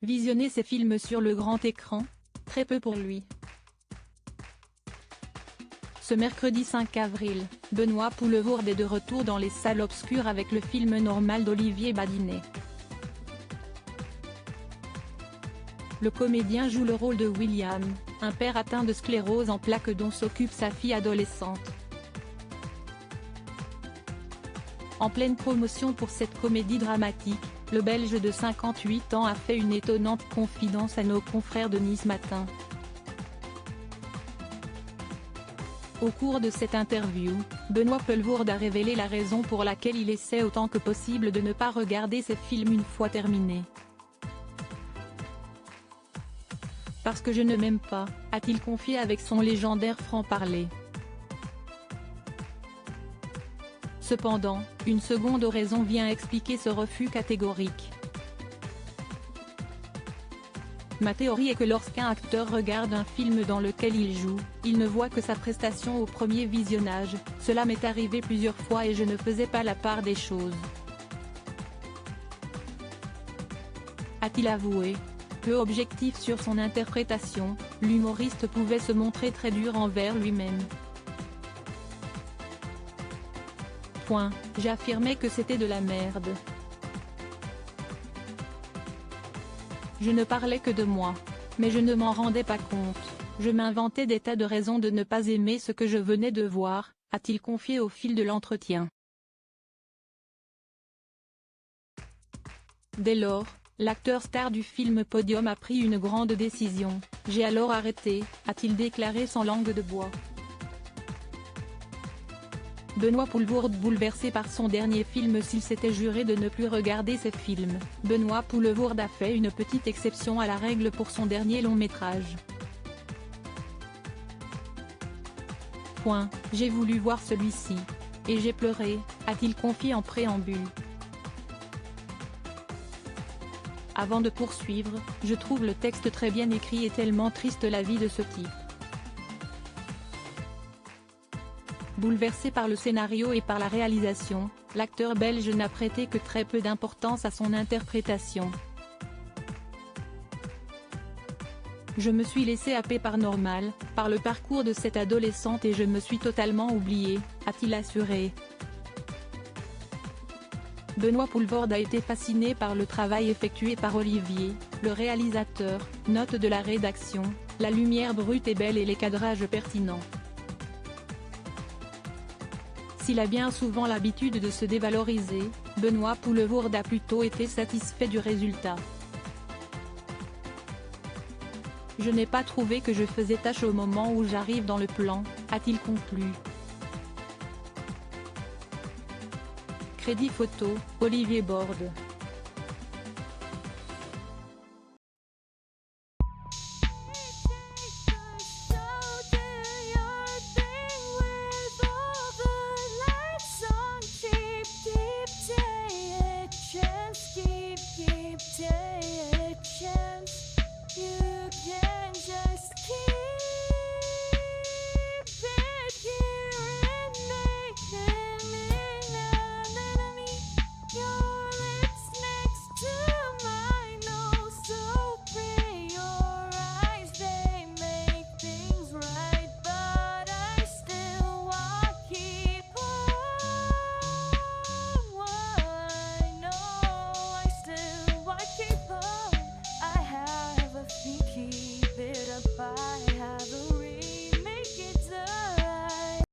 Visionner ses films sur le grand écran? Très peu pour lui. Ce mercredi 5 avril, Benoît Poelvoorde est de retour dans les salles obscures avec le film Normal d'Olivier Badinet. Le comédien joue le rôle de William, un père atteint de sclérose en plaques dont s'occupe sa fille adolescente. En pleine promotion pour cette comédie dramatique, le Belge de 58 ans a fait une étonnante confidence à nos confrères de Nice Matin. Au cours de cette interview, Benoît Poelvoorde a révélé la raison pour laquelle il essaie autant que possible de ne pas regarder ses films une fois terminés. Parce que je ne m'aime pas, a-t-il confié avec son légendaire franc-parler. Cependant, une seconde raison vient expliquer ce refus catégorique. Ma théorie est que lorsqu'un acteur regarde un film dans lequel il joue, il ne voit que sa prestation au premier visionnage. Cela m'est arrivé plusieurs fois et je ne faisais pas la part des choses. A-t-il avoué. Peu objectif sur son interprétation, l'humoriste pouvait se montrer très dur envers lui-même. J'affirmais que c'était de la merde. Je ne parlais que de moi. Mais je ne m'en rendais pas compte. Je m'inventais des tas de raisons de ne pas aimer ce que je venais de voir, a-t-il confié au fil de l'entretien. Dès lors, l'acteur star du film Podium a pris une grande décision. J'ai alors arrêté, a-t-il déclaré sans langue de bois. Benoît Poelvoorde bouleversé par son dernier film. S'il s'était juré de ne plus regarder ses films, Benoît Poelvoorde a fait une petite exception à la règle pour son dernier long métrage. J'ai voulu voir celui-ci. Et j'ai pleuré, a-t-il confié en préambule. Avant de poursuivre, je trouve le texte très bien écrit et tellement triste la vie de ce type. Bouleversé par le scénario et par la réalisation, l'acteur belge n'a prêté que très peu d'importance à son interprétation. Je me suis laissé happer par Normal, par le parcours de cette adolescente et je me suis totalement oublié, a-t-il assuré. Benoît Poelvoorde a été fasciné par le travail effectué par Olivier, le réalisateur, note de la rédaction, la lumière brute est belle et les cadrages pertinents. S'il a bien souvent l'habitude de se dévaloriser, Benoît Poelvoorde a plutôt été satisfait du résultat. Je n'ai pas trouvé que je faisais tâche au moment où j'arrive dans le plan, a-t-il conclu. Crédit photo, Olivier Borde.